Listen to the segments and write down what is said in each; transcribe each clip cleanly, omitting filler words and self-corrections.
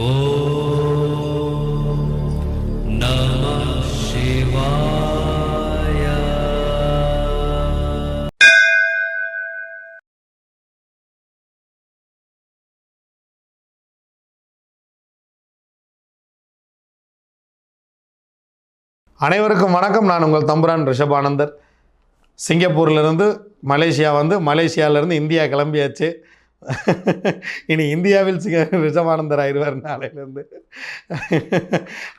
ஓம் நம சிவாய. அனைவருக்கும் வணக்கம். நான் உங்கள் தம்புரான் ரிஷபானந்தர். சிங்கப்பூர்லேருந்து மலேசியா வந்து மலேசியாவிலேருந்து இந்தியா கிளம்பியாச்சு. இனி இந்தியாவில் ரிஷபானந்தர் ஆயிடுவார் நாளையிலேருந்து.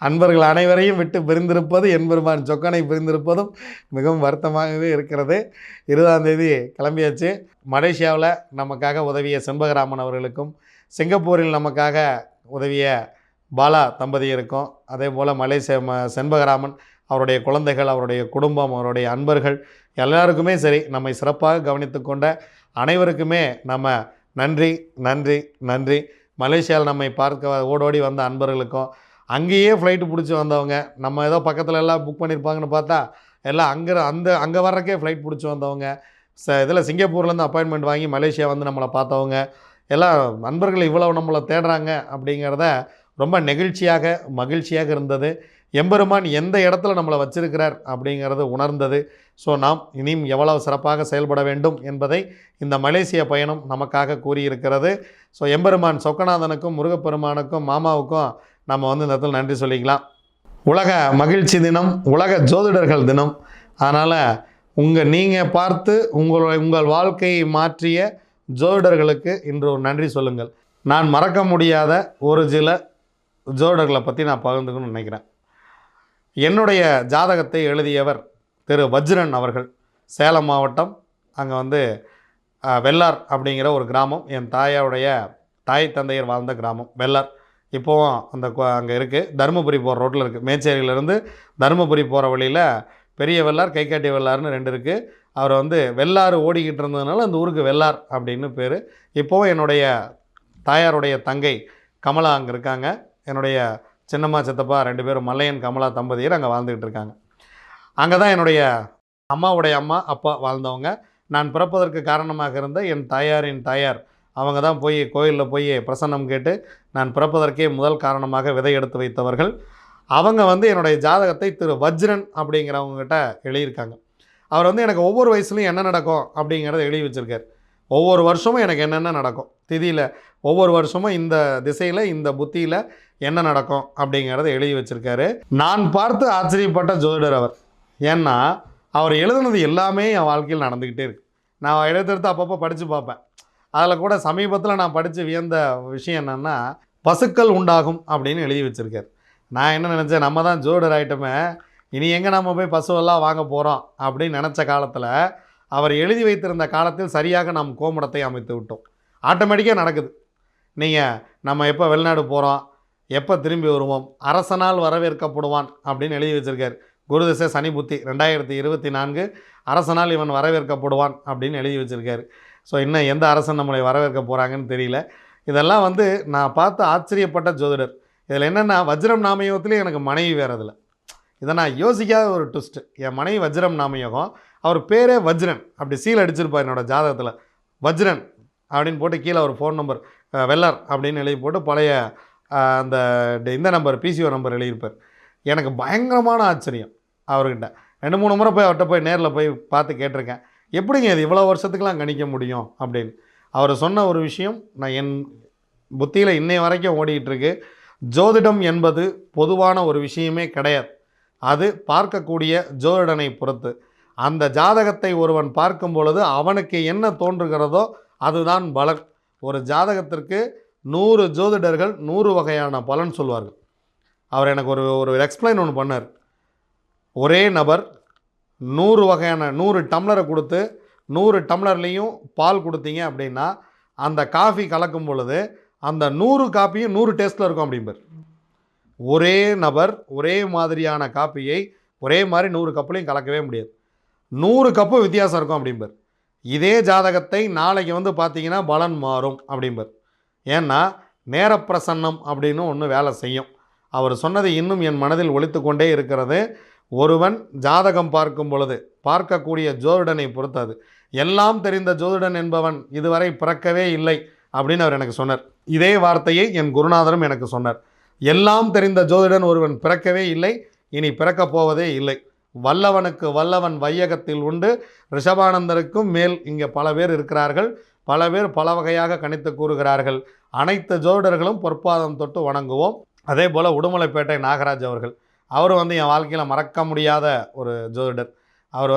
அன்பர்கள் அனைவரையும் விட்டு பிரிந்திருப்பது என்பெருமான் சொக்கனை பிரிந்திருப்பதும் மிகவும் வருத்தமாகவே இருக்கிறது. 20ஆம் தேதி கிளம்பியாச்சு. மலேசியாவில் நமக்காக உதவிய செண்பகராமன் அவர்களுக்கும், சிங்கப்பூரில் நமக்காக உதவிய பாலா தம்பதியருக்கும், அதே போல் செண்பகராமன் அவருடைய குழந்தைகள், அவருடைய குடும்பம், அவருடைய அன்பர்கள் எல்லாருக்குமே சரி, நம்மை சிறப்பாக கவனித்து கொண்ட அனைவருக்குமே நம்ம நன்றி நன்றி நன்றி. மலேசியாவில் நம்மை பார்க்க ஓடோடி வந்த அன்பர்களுக்கும், அங்கேயே ஃப்ளைட்டு பிடிச்சி வந்தவங்க, நம்ம ஏதோ பக்கத்தில் எல்லாம் புக் பண்ணியிருப்பாங்கன்னு பார்த்தா எல்லாம் அங்கே வர்றக்கே ஃப்ளைட் பிடிச்சி வந்தவங்க, இதில் சிங்கப்பூர்லேருந்து அப்பாயின்மெண்ட் வாங்கி மலேசியா வந்து நம்மளை பார்த்தவங்க எல்லாம் நண்பர்கள் இவ்வளவு நம்மளை தேடுறாங்க அப்படிங்கிறத ரொம்ப மகிழ்ச்சியாக இருந்தது. எம்பெருமான் எந்த இடத்துல நம்மளை வச்சிருக்கிறார் அப்படிங்கிறது உணர்ந்தது. ஸோ நாம் இனியும் எவ்வளவு சிறப்பாக செயல்பட வேண்டும் என்பதை இந்த மலேசிய பயணம் நமக்காக கூறியிருக்கிறது. ஸோ எம்பெருமான் சொக்கநாதனுக்கும், முருகப்பெருமானுக்கும், மாமாவுக்கும் நம்ம வந்து இந்த இடத்துல நன்றி சொல்லிக்கலாம். உலக மகிழ்ச்சி தினம், உலக ஜோதிடர்கள் தினம். அதனால் நீங்கள் பார்த்து உங்கள் வாழ்க்கையை மாற்றிய ஜோதிடர்களுக்கு இன்று ஒரு நன்றி சொல்லுங்கள். நான் மறக்க முடியாத ஒரு சில ஜோதிடர்களை பற்றி நான் பகிர்ந்துக்கணும்னு நினைக்கிறேன். என்னுடைய ஜாதகத்தை எழுதியவர் திரு வஜ்ரன் அவர்கள். சேலம் மாவட்டம், அங்கே வந்து வெள்ளார் அப்படிங்கிற ஒரு கிராமம். என் தாயாருடைய தாய் தந்தையர் வாழ்ந்த கிராமம் வெள்ளார். இப்போவும் அங்கே இருக்குது. தருமபுரி போகிற ரோட்டில் இருக்குது. மேச்சேரியிலேருந்து தருமபுரி போகிற வழியில் பெரிய வெள்ளார், கைக்காட்டி வெள்ளார்னு 2 இருக்குது. அவர் வந்து வெள்ளாறு ஓடிக்கிட்டு இருந்ததுனால அந்த ஊருக்கு வெள்ளார் அப்படின்னு பேர். இப்போவும் என்னுடைய தாயாருடைய தங்கை கமலா அங்கே இருக்காங்க. என்னுடைய சின்னம்மா சித்தப்பா 2 பேரும் மல்லையன் கமலா தம்பதியர் அங்கே வாழ்ந்துக்கிட்டு இருக்காங்க. அங்கே தான் என்னுடைய அம்மாவுடைய அம்மா அப்பா வாழ்ந்தவங்க. நான் பிறப்பதற்கு காரணமாக இருந்த என் தாயாரின் தாயார் அவங்க தான் போய் கோயிலில் போய் பிரசன்னம் கேட்டு நான் பிறப்பதற்கே முதல் காரணமாக விதை எடுத்து வைத்தவர்கள். அவங்க வந்து என்னுடைய ஜாதகத்தை திரு வஜ்ரன் அப்படிங்கிறவங்ககிட்ட எழுதியிருக்காங்க. அவர் வந்து எனக்கு ஒவ்வொரு வயசுலையும் என்ன நடக்கும் அப்படிங்கிறத எழுதி வச்சுருக்கார். ஒவ்வொரு வருஷமும் எனக்கு என்னென்ன நடக்கும், திதியில் ஒவ்வொரு வருஷமும் இந்த திசையில் இந்த புத்தியில் என்ன நடக்கும் அப்படிங்கிறத எழுதி வச்சுருக்காரு. நான் பார்த்து ஆச்சரியப்பட்ட ஜோதிடர் அவர். ஏன்னா அவர் எழுதுனது எல்லாமே என் வாழ்க்கையில் நடந்துக்கிட்டே இருக்குது. நான் எடுத்து அப்பப்போ படித்து பார்ப்பேன். அதில் கூட சமீபத்தில் நான் படித்து வியந்த விஷயம் என்னென்னா, பசுக்கள் உண்டாகும் அப்படின்னு எழுதி வச்சுருக்கார். நான் என்ன நினச்சேன், நம்ம தான் ஜோதிடர் ஆகிட்டோமே, இனி எங்கே நம்ம போய் பசுவெல்லாம் வாங்க போகிறோம் அப்படின்னு நினச்ச காலத்தில் அவர் எழுதி வைத்திருந்த காலத்தில் சரியாக நாம் கோமுடத்தை அமைத்து விட்டோம். ஆட்டோமேட்டிக்காக நடக்குது. நம்ம எப்போ வெளிநாடு போகிறோம், எப்போ திரும்பி வருவோம், அரசனால் வரவேற்கப்படுவான் அப்படின்னு எழுதி வச்சுருக்கார். குருதிசை சனி புத்தி 2024 அரசனால் இவன் வரவேற்கப்படுவான் அப்படின்னு எழுதி வச்சுருக்காரு. ஸோ இன்னும் எந்த அரசன் நம்மளை வரவேற்க போகிறாங்கன்னு தெரியல. இதெல்லாம் வந்து நான் பார்த்து ஆச்சரியப்பட்ட ஜோதிடர். இதில் என்னென்னா, வஜ்ரம் நாமயோகத்துலேயும் எனக்கு மனைவி வேறு. இதில் இதை நான் யோசிக்காத ஒரு ட்விஸ்ட்டு. என் மனைவி வஜ்ரம் நாமயோகம், அவர் பேரே வஜ்ரன். அப்படி சீல் அடிச்சிருப்பார் என்னோடய ஜாதகத்தில். வஜ்ரன் அப்படின்னு போட்டு கீழே ஒரு ஃபோன் நம்பர் வெள்ளார் அப்படின்னு எழுதி போட்டு பழைய அந்த இந்த நம்பர் பிசிஓ நம்பர் எழுதியிருப்பார். எனக்கு பயங்கரமான ஆச்சரியம். அவர்கிட்ட 2-3 முறை போய் அவர்கிட்ட போய் நேரில் போய் பார்த்து கேட்டிருக்கேன், எப்படிங்க இது இவ்வளோ வருஷத்துக்கெலாம் கணிக்க முடியும் அப்படின்னு. அவர் சொன்ன ஒரு விஷயம் நான் என் புத்தியில் இன்னை வரைக்கும் ஓடிக்கிட்டுருக்கு. ஜோதிடம் என்பது பொதுவான ஒரு விஷயமே கிடையாது. அது பார்க்கக்கூடிய ஜோதிடனை பொறுத்து. அந்த ஜாதகத்தை ஒருவன் பார்க்கும் பொழுது அவனுக்கு என்ன தோன்றுகிறதோ அதுதான் பலன். ஒரு ஜாதகத்திற்கு 100 ஜோதிடர்கள் 100 வகையான பலன் சொல்வார்கள். அவர் எனக்கு ஒரு எக்ஸ்பிளைன் ஒன்று பண்ணார். ஒரே நபர் 100 வகையான 100 டம்ளரை கொடுத்து 100 டம்ளர்லேயும் பால் கொடுத்தீங்க அப்படின்னா அந்த காஃபி கலக்கும் பொழுது அந்த 100 காப்பியும் 100 டேஸ்ட்டில் இருக்கும் அப்படிம்பார். ஒரே நபர் ஒரே மாதிரியான காப்பியை ஒரே மாதிரி 100 கப்புலையும் கலக்கவே முடியாது. 100 கப்பு வித்தியாசம் இருக்கும் அப்படிம்பார். இதே ஜாதகத்தை நாளைக்கு வந்து பார்த்தீங்கன்னா பலன் மாறும் அப்படிம்பார். ஏன்னா நேரப்பிரசன்னம் அப்படின்னு ஒன்று வேலை செய்யும். அவர் சொன்னது இன்னும் என் மனதில் ஒலித்து கொண்டே இருக்கிறது. ஒருவன் ஜாதகம் பார்க்கும் பொழுது பார்க்கக்கூடிய ஜோதிடனை பொறுத்தது. எல்லாம் தெரிந்த ஜோதிடன் என்பவன் இதுவரை பிறக்கவே இல்லை அப்படின்னு அவர் எனக்கு சொன்னார். இதே வார்த்தையை என் குருநாதரும் எனக்கு சொன்னார். எல்லாம் தெரிந்த ஜோதிடன் ஒருவன் பிறக்கவே இல்லை, இனி பிறக்கப் போவதே இல்லை. வல்லவனுக்கு வல்லவன் வையகத்தில் உண்டு. ரிஷபானந்தருக்கும் மேல் இங்கே பல பேர் இருக்கிறார்கள். பல பேர் பல வகையாக கணித்து கூறுகிறார்கள். அனைத்து ஜோதிடர்களும் பொற்பாதம் தொட்டு வணங்குவோம். அதே போல் உடுமலைப்பேட்டை நாகராஜ் அவர்கள், அவர் என் வாழ்க்கையில் மறக்க முடியாத ஒரு ஜோதிடர். அவர்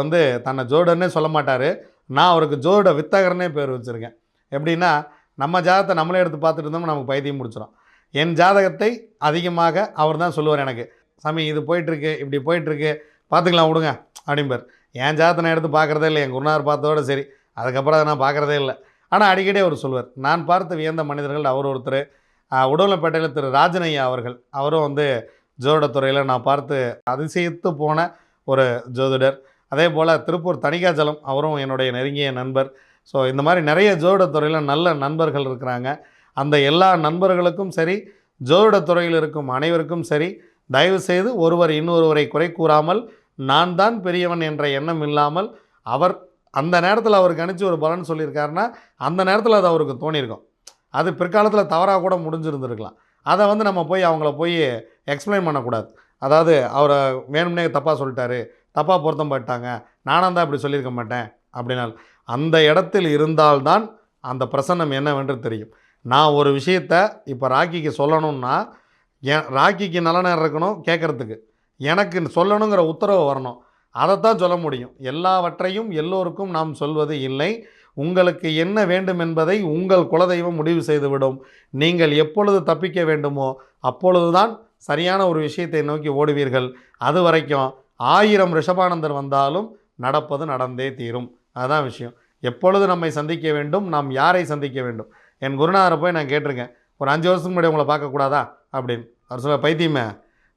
தன்னை ஜோதிடர்னே சொல்ல மாட்டார். நான் அவருக்கு ஜோதிட வித்தகர்னே பேர் வச்சுருக்கேன். எப்படின்னா, நம்ம ஜாதகத்தை நம்மளே எடுத்து பார்த்துட்டு இருந்தோம்னா நமக்கு பைத்தியம் முடிச்சிடும். என் ஜாதகத்தை அதிகமாக அவர் தான் சொல்லுவார் எனக்கு. சாமி இது போயிட்டுருக்கு, இப்படி போயிட்டுருக்கு, பார்த்துக்கலாம் விடுங்க அப்படிம்பார். என் ஜாதகத்தை நான் எடுத்து பார்க்குறதே இல்லை, என் குருநாதர் பார்த்ததோடு சரி. அதுக்கப்புறம் அதை நான் பார்க்குறதே இல்லை. ஆனால் அடிக்கடி அவர் சொல்லுவார். நான் பார்த்து வியந்த மனிதர்கள் அவர் ஒருத்தர். உடுமலைப்பேட்டையில் திரு ராஜனையா அவர்கள், அவரும் ஜோதிடத்துறையில் நான் பார்த்து அதிசயித்து போன ஒரு ஜோதிடர். அதே போல் திருப்பூர் தணிகாச்சலம், அவரும் என்னுடைய நெருங்கிய நண்பர். ஸோ இந்த மாதிரி நிறைய ஜோதிடத்துறையில் நல்ல நண்பர்கள் இருக்கிறாங்க. அந்த எல்லா நண்பர்களுக்கும் சரி, ஜோதிடத்துறையில் இருக்கும் அனைவருக்கும் சரி, தயவுசெய்து ஒருவர் இன்னொருவரை குறை கூறாமல், நான் தான் பெரியவன் என்ற எண்ணம் இல்லாமல், அவர் அந்த நேரத்தில் அவருக்கு கணிச்சு ஒரு பலன் சொல்லியிருக்காருன்னா அந்த நேரத்தில் அது அவருக்கு தோணியிருக்கும். அது பிற்காலத்தில் தவறாக கூட முடிஞ்சிருந்துருக்கலாம். அதை நம்ம போய் அவங்கள போய் எக்ஸ்பிளைன் பண்ணக்கூடாது. அதாவது அவரை வேணும்னே தப்பாக சொல்லிட்டாரு, தப்பாக பொருத்தம் போட்டாங்க, நானாக தான் இப்படி சொல்லியிருக்க மாட்டேன் அப்படின்னால், அந்த இடத்தில் இருந்தால்தான் அந்த பிரசன்னம் என்னவென்று தெரியும். நான் ஒரு விஷயத்தை இப்போ ராக்கிக்கு சொல்லணும்னா, ராக்கிக்கு நல்ல நேரம் இருக்கணும் கேட்குறதுக்கு, எனக்கு சொல்லணுங்கிற உத்தரவு வரணும். அதைத்தான் சொல்ல முடியும். எல்லாவற்றையும் எல்லோருக்கும் நாம் சொல்வது இல்லை. உங்களுக்கு என்ன வேண்டும் என்பதை உங்கள் குலதெய்வம் முடிவு செய்துவிடும். நீங்கள் எப்பொழுது தப்பிக்க வேண்டுமோ அப்பொழுதுதான் சரியான ஒரு விஷயத்தை நோக்கி ஓடுவீர்கள். அது வரைக்கும் 1000 ரிஷபானந்தர் வந்தாலும் நடப்பது நடந்தே தீரும். அதுதான் விஷயம். எப்பொழுது நம்மை சந்திக்க வேண்டும், நாம் யாரை சந்திக்க வேண்டும். என் குருநாதரை போய் நான் கேட்டிருக்கேன், ஒரு 5 வருஷத்துக்கு முன்னாடி உங்களை பார்க்கக்கூடாதா அப்படின்னு. அவர் சொல்ல, பைத்தியமே,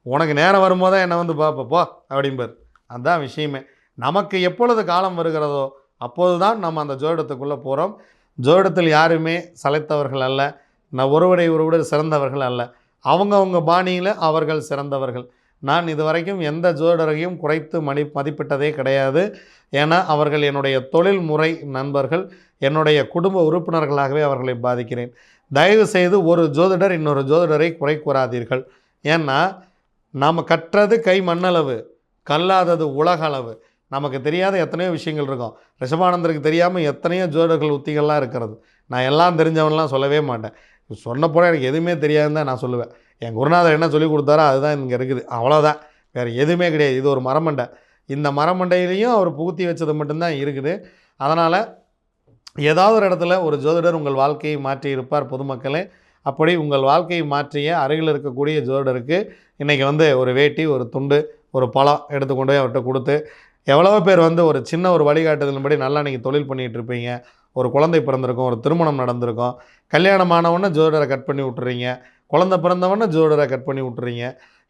உனக்கு நேரம் வரும்போது தான் என்னை பார்ப்பப்போ அப்படிம்பார். அதுதான் விஷயமே. நமக்கு எப்பொழுது காலம் வருகிறதோ அப்போது தான் நம்ம அந்த ஜோதிடத்துக்குள்ளே போகிறோம். ஜோதிடத்தில் யாருமே சளைத்தவர்கள் அல்ல, ஒருவரை சிறந்தவர்கள் அல்ல. அவங்கவுங்க பாணியில் அவர்கள் சிறந்தவர்கள். நான் இதுவரைக்கும் எந்த ஜோதிடரையும் குறைத்து மதிப்பிட்டதே கிடையாது. ஏன்னா அவர்கள் என்னுடைய தொழில்முறை நண்பர்கள், என்னுடைய குடும்ப உறுப்பினர்களாகவே அவர்களை பாதிக்கிறேன். தயவு செய்து ஒரு ஜோதிடர் இன்னொரு ஜோதிடரை குறை கூறாதீர்கள். ஏன்னா நாம் கற்றது கை மண்ணளவு, கல்லாதது உலகளவு. நமக்கு தெரியாத எத்தனையோ விஷயங்கள் இருக்கும். ரிஷபானந்தருக்கு தெரியாமல் எத்தனையோ ஜோதிடர்கள் உத்திகள்லாம் இருக்கிறது. நான் எல்லாம் தெரிஞ்சவன்லாம் சொல்லவே மாட்டேன். சொன்னப்போல எனக்கு எதுவுமே தெரியாதுன்னு தான் நான் சொல்லுவேன். என் குருநாதர் என்ன சொல்லி கொடுத்தாரோ அதுதான் இங்கே இருக்குது, அவ்வளோதான். வேறு எதுவுமே கிடையாது. இது ஒரு மரமண்டை. இந்த மரமண்டையிலையும் அவர் புகுத்தி வச்சது மட்டும்தான் இருக்குது. அதனால் ஏதாவது ஒரு இடத்துல ஒரு ஜோதிடர் உங்கள் வாழ்க்கையை மாற்றி இருப்பார் பொதுமக்களே. அப்படி உங்கள் வாழ்க்கையை மாற்றிய அருகில் இருக்கக்கூடிய ஜோதிடருக்கு இன்றைக்கி ஒரு வேட்டி, ஒரு துண்டு, ஒரு பழம் எடுத்துக்கொண்டு போய் அவர்கிட்ட கொடுத்து, எவ்வளோ பேர் ஒரு சின்ன ஒரு வழிகாட்டுதலின்படி நல்லா நீங்கள் தொழில் பண்ணிகிட்டு இருப்பீங்க. ஒரு குழந்தை பிறந்திருக்கும், ஒரு திருமணம் நடந்திருக்கும், கல்யாணமானவொன்னே ஜோதிடரை கட் பண்ணி விட்டுறீங்க, குழந்தை பிறந்தவொன்னே ஜோதிடரை கட் பண்ணி விட்டுறீங்க.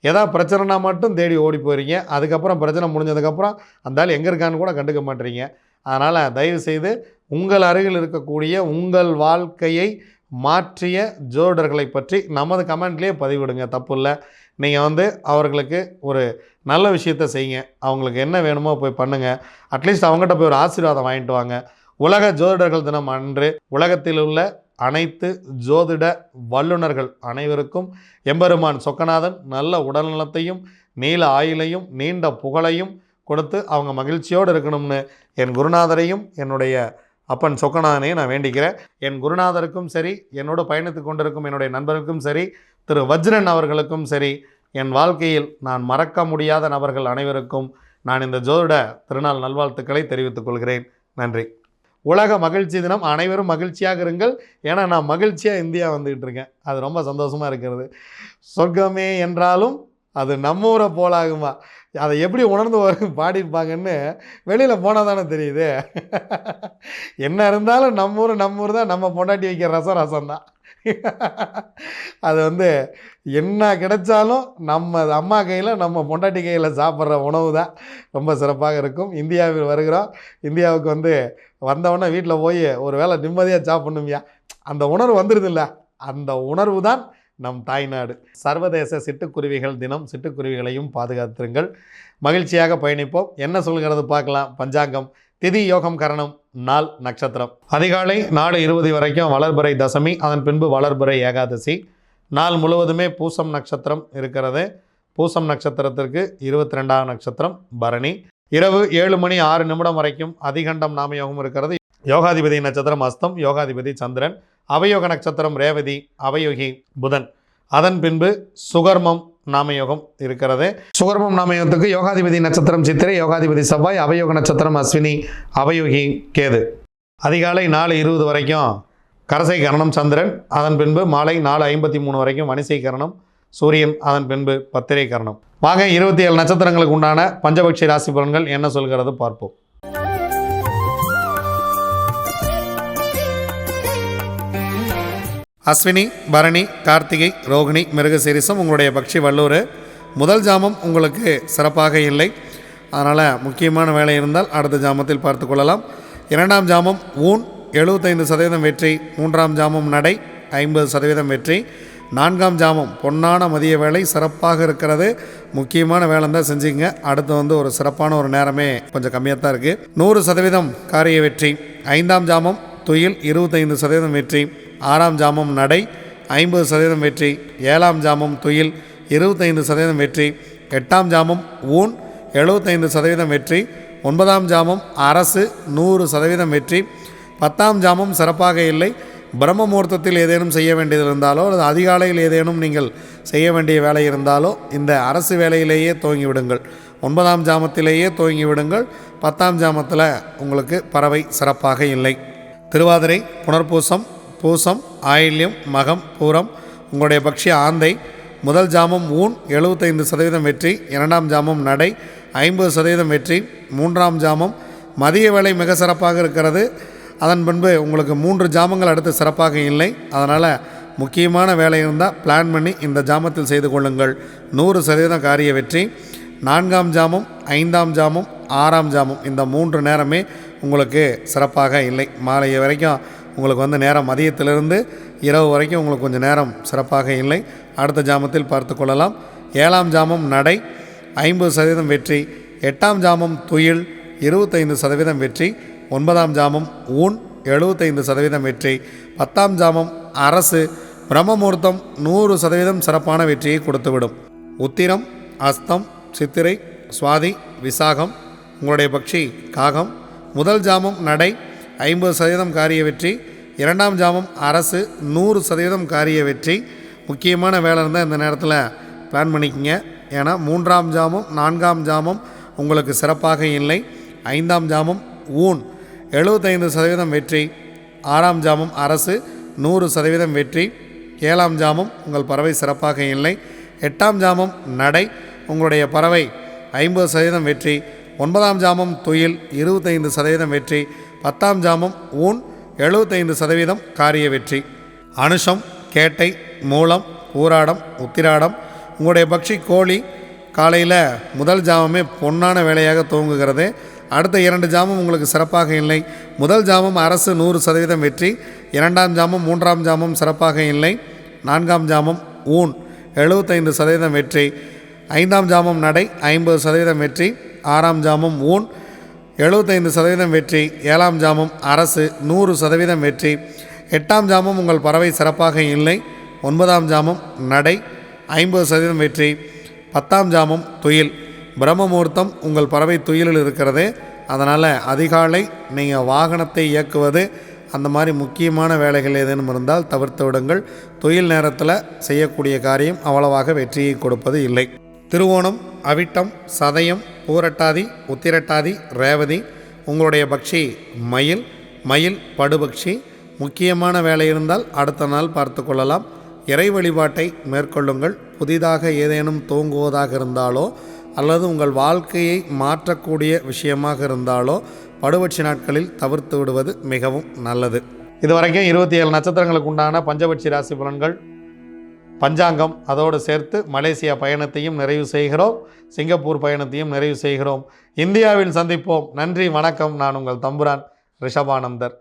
ஏதாவது பிரச்சனைனா மட்டும் தேடி ஓடி போகிறீங்க. அதுக்கப்புறம் பிரச்சனை முடிஞ்சதுக்கப்புறம் அந்த ஆள் எங்கே இருக்கான்னு கூட கண்டுக்க மாட்டீங்க. அதனால் தயவுசெய்து உங்கள் அருகில் இருக்கக்கூடிய உங்கள் வாழ்க்கையை மாற்றிய ஜோதிடர்களை பற்றி நமது கமெண்ட்லேயே பதிவிடுங்க, தப்பு இல்லை. நீங்கள் அவர்களுக்கு ஒரு நல்ல விஷயத்தை செய்யுங்க. அவங்களுக்கு என்ன வேணுமோ போய் பண்ணுங்கள். அட்லீஸ்ட் அவங்ககிட்ட போய் ஒரு ஆசீர்வாதம் வாங்கிட்டு வாங்க. உலக ஜோதிடர்கள் தினம் அன்று உலகத்தில் உள்ள அனைத்து ஜோதிட வல்லுநர்கள் அனைவருக்கும் எம்பெருமான் சொக்கநாதன் நல்ல உடல்நலத்தையும் நீல ஆயுளையும் நீண்ட புகழையும் கொடுத்து அவங்க மகிழ்ச்சியோடு இருக்கணும்னு என் குருநாதரையும் என்னுடைய அப்பன் சொக்கநாதனையும் நான் வேண்டிக்கிறேன். என் குருநாதருக்கும் சரி, என்னோடு பயணித்து கொண்டிருக்கும் என்னுடைய நண்பருக்கும் சரி, திரு வஜ்ரன் அவர்களுக்கும் சரி, என் வாழ்க்கையில் நான் மறக்க முடியாத நபர்கள் அனைவருக்கும் நான் இந்த ஜோதிட திருநாள் நல்வாழ்த்துக்களை தெரிவித்துக் கொள்கிறேன். நன்றி. உலக மகிழ்ச்சி தினம். அனைவரும் மகிழ்ச்சியாக இருங்கள். ஏன்னா நான் மகிழ்ச்சியாக இந்தியா வந்துக்கிட்டு இருக்கேன். அது ரொம்ப சந்தோஷமாக இருக்கிறது. சொர்க்கமே என்றாலும் அது நம்ம ஊரை போலாகுமா, அதை எப்படி உணர்ந்து பாடியிருப்பாங்கன்னு வெளியில் போனால் தானே தெரியுது. என்ன இருந்தாலும் நம்ம ஊர் தான், நம்ம பொண்டாட்டி வைக்கிற ரசம் தான். அது என்ன கிடைச்சாலும் நம்ம அம்மா கையில், நம்ம பொண்டாட்டி கையில் சாப்பிட்ற உணவு தான் ரொம்ப சிறப்பாக இருக்கும். இந்தியாவில் வருகிறோம். இந்தியாவுக்கு வந்தவொடனே வீட்டில் போய் ஒரு வேளை நிம்மதியாக சாப்பிட்ணுமியா, அந்த உணர்வு வந்துடுதில்ல, அந்த உணர்வு தான் நம் தாய்நாடு. சர்வதேச சிட்டுக்குருவிகள் தினம். சிட்டுக்குருவிகளையும் பாதுகாத்துருங்கள். மகிழ்ச்சியாக பயணிப்போம். என்ன சொல்கிறது பார்க்கலாம். பஞ்சாங்கம் திதி யோகம் கரணம் நாள் நட்சத்திரம். அதிகாலை 4:20 வரைக்கும் வளர்பிறை தசமி, அதன் பின்பு வளர்பிறை ஏகாதசி. நாள் முழுவதுமே பூசம் நட்சத்திரம் இருக்கிறது. பூசம் நட்சத்திரத்திற்கு 22ஆம் நட்சத்திரம் பரணி. இரவு 7:06 வரைக்கும் அதிகண்டம் நாமயோகம் இருக்கிறது. யோகாதிபதி நட்சத்திரம் அஸ்தம், யோகாதிபதி சந்திரன். அவயோக நட்சத்திரம் ரேவதி, அவயோகி புதன். அதன் பின்பு சுகர்மம் நாமயோகம் இருக்கிறது. சுகர்மம் நாமயோகத்துக்கு யோகாதிபதி நட்சத்திரம் சித்திரை, யோகாதிபதி செவ்வாய், அவயோக நட்சத்திரம் அஸ்வினி, அவயோகி கேது. அதிகாலை 4:20 வரைக்கும் கரசை கரணம் சந்திரன், அதன் பின்பு மாலை 4:53 வரைக்கும் வனிசை கரணம் சூரியன், அதன் பின்பு பத்திரை கரணம். வாங்க 27 நட்சத்திரங்களுக்கு உண்டான பஞ்சபட்சி ராசி பலன்கள் என்ன சொல்கிறது பார்ப்போம். அஸ்வினி, பரணி, கார்த்திகை, ரோகிணி, மிருகசீரிசம் உங்களுடைய பக்ஷி வல்லூர். முதல் ஜாமம் உங்களுக்கு சிறப்பாக இல்லை, அதனால் முக்கியமான வேலை இருந்தால் அடுத்த ஜாமத்தில் பார்த்து கொள்ளலாம். 2ஆம் ஜாமம் ஊன் 75% வெற்றி, 3ஆம் ஜாமம் நடை 50% வெற்றி, 4ஆம் ஜாமம் பொன்னான மதிய வேலை சிறப்பாக இருக்கிறது. முக்கியமான வேலை தான் செஞ்சுங்க. அடுத்து ஒரு சிறப்பான ஒரு நேரமே கொஞ்சம் கம்மியாக தான் இருக்குது. 100% காரிய வெற்றி. 5ஆம் ஜாமம் துயில் 25% வெற்றி, 6ஆம் ஜாமம் நடை 50% வெற்றி, 7ஆம் ஜாமம் துயில் 25% வெற்றி, 8ஆம் ஜாமம் ஊன் 75% வெற்றி, 9ஆம் ஜாமம் அரசு 100% வெற்றி, 10ஆம் ஜாமம் சிறப்பாக இல்லை. பிரம்ம முகூர்த்தத்தில் ஏதேனும் செய்ய வேண்டியது இருந்தாலோ அல்லது அதிகாலையில் ஏதேனும் நீங்கள் செய்ய வேண்டிய வேலை இருந்தாலோ இந்த அரசு வேலையிலேயே துவங்கி விடுங்கள். 9ஆம் ஜாமத்திலேயே துவங்கி விடுங்கள். 10ஆம் ஜாமத்தில் உங்களுக்கு பறவை சிறப்பாக இல்லை. திருவாதிரை, புனர்பூசம், பூசம், ஆயில்யம், மகம், பூரம் உங்களுடைய பக்ஷி ஆந்தை. முதல் ஜாமம் ஊன் 75% வெற்றி, 2ஆம் ஜாமம் நடை 50% வெற்றி, 3ஆம் ஜாமம் மதிய வேலை மிக சிறப்பாக இருக்கிறது. அதன் பின்பு உங்களுக்கு 3 ஜாமங்கள் அடுத்து சிறப்பாக இல்லை. அதனால் முக்கியமான வேலை இருந்தால் பிளான் பண்ணி இந்த ஜாமத்தில் செய்து கொள்ளுங்கள். 100% காரிய வெற்றி. 4ஆம் ஜாமம், 5ஆம் ஜாமம், 6ஆம் ஜாமம் இந்த 3 நேரமே உங்களுக்கு சிறப்பாக இல்லை. மாலை வரைக்கும் உங்களுக்கு நேரம் மதியத்திலிருந்து இரவு வரைக்கும் உங்களுக்கு கொஞ்சம் நேரம் சிறப்பாக இல்லை. அடுத்த ஜாமத்தில் பார்த்து கொள்ளலாம். 7ஆம் ஜாமம் நடை 50% வெற்றி, 8ஆம் ஜாமம் துயில் 25% வெற்றி, 9ஆம் ஜாமம் ஊன் 75% வெற்றி, 10ஆம் ஜாமம் அரசு பிரம்ம முகூர்த்தம் 100% சிறப்பான வெற்றியை கொடுத்துவிடும். உத்திரம், அஸ்தம், சித்திரை, சுவாதி, விசாகம் உங்களுடைய பக்ஷி காகம். முதல் ஜாமம் நடை 50% காரிய வெற்றி, 2ஆம் ஜாமம் அரசு 100% காரிய வெற்றி. முக்கியமான வேலை இருந்தால் இந்த நேரத்தில் பிளான் பண்ணிக்கங்க. ஏன்னா 3ஆம் ஜாமம் 4ஆம் ஜாமம் உங்களுக்கு சிறப்பாக இல்லை. 5ஆம் ஜாமம் ஊன் 75% வெற்றி, 6ஆம் ஜாமம் அரசு 100% வெற்றி, 7ஆம் ஜாமம் உங்கள் பறவை சிறப்பாக இல்லை. 8ஆம் ஜாமம் நடை உங்களுடைய பறவை 50% வெற்றி, 9ஆம் ஜாமம் துயில் 25% வெற்றி, 10ஆம் ஜாமம் ஊன் 75% காரிய வெற்றி. அனுஷம், கேட்டை, மூலம், பூராடம், உத்திராடம் உங்களுடைய பக்ஷி கோழி. காலையில் முதல் ஜாமமே பொன்னான வேலையாக துவங்குகிறது. அடுத்த 2 ஜாமம் உங்களுக்கு சிறப்பாக இல்லை. முதல் ஜாமம் அரசு 100% வெற்றி, 2ஆம் ஜாமம் 3ஆம் ஜாமம் சிறப்பாக இல்லை, 4ஆம் ஜாமம் ஊன் 75% வெற்றி, 5ஆம் ஜாமம் நடை 50% வெற்றி, 6ஆம் ஜாமம் ஊன் 75% வெற்றி, 7ஆம் ஜாமம் அரசு 100% வெற்றி, 8ஆம் ஜாமம் உங்கள் பறவை சிறப்பாக இல்லை, 9ஆம் ஜாமம் நடை 50% வெற்றி, 10ஆம் ஜாமம் துயில் பிரம்ம முகூர்த்தம் உங்கள் பறவை துயிலில் இருக்கிறது. அதனால் அதிகாலை நீங்கள் வாகனத்தை இயக்குவது அந்த மாதிரி முக்கியமான வேலைகள் ஏதேனும் இருந்தால் தவிர்த்து விடுங்கள். துயில் நேரத்தில் செய்யக்கூடிய காரியம் அவ்வளவாக வெற்றியை கொடுப்பது இல்லை. திருவோணம், அவிட்டம், சதயம், பூரட்டாதி, உத்திரட்டாதி, ரேவதி உங்களுடைய பக்ஷி மயில். மயில் படுபக்ஷி. முக்கியமான வேலை இருந்தால் அடுத்த நாள் பார்த்து கொள்ளலாம். இறை வழிபாட்டை மேற்கொள்ளுங்கள். புதிதாக ஏதேனும் தூங்குவதாக இருந்தாலோ அல்லது உங்கள் வாழ்க்கையை மாற்றக்கூடிய விஷயமாக இருந்தாலோ படுபட்சி நாட்களில் தவிர்த்து விடுவது மிகவும் நல்லது. இதுவரைக்கும் 27 நட்சத்திரங்களுக்கு உண்டான பஞ்சபட்சி ராசி பலன்கள் பஞ்சாங்கம் அதோடு சேர்த்து மலேசியா பயணத்தையும் நிறைவு செய்கிறோம். சிங்கப்பூர் பயணத்தையும் நிறைவு செய்கிறோம். இந்தியாவில் சந்திப்போம். நன்றி, வணக்கம். நான் உங்கள் தம்புரான் ரிஷபானந்தர்.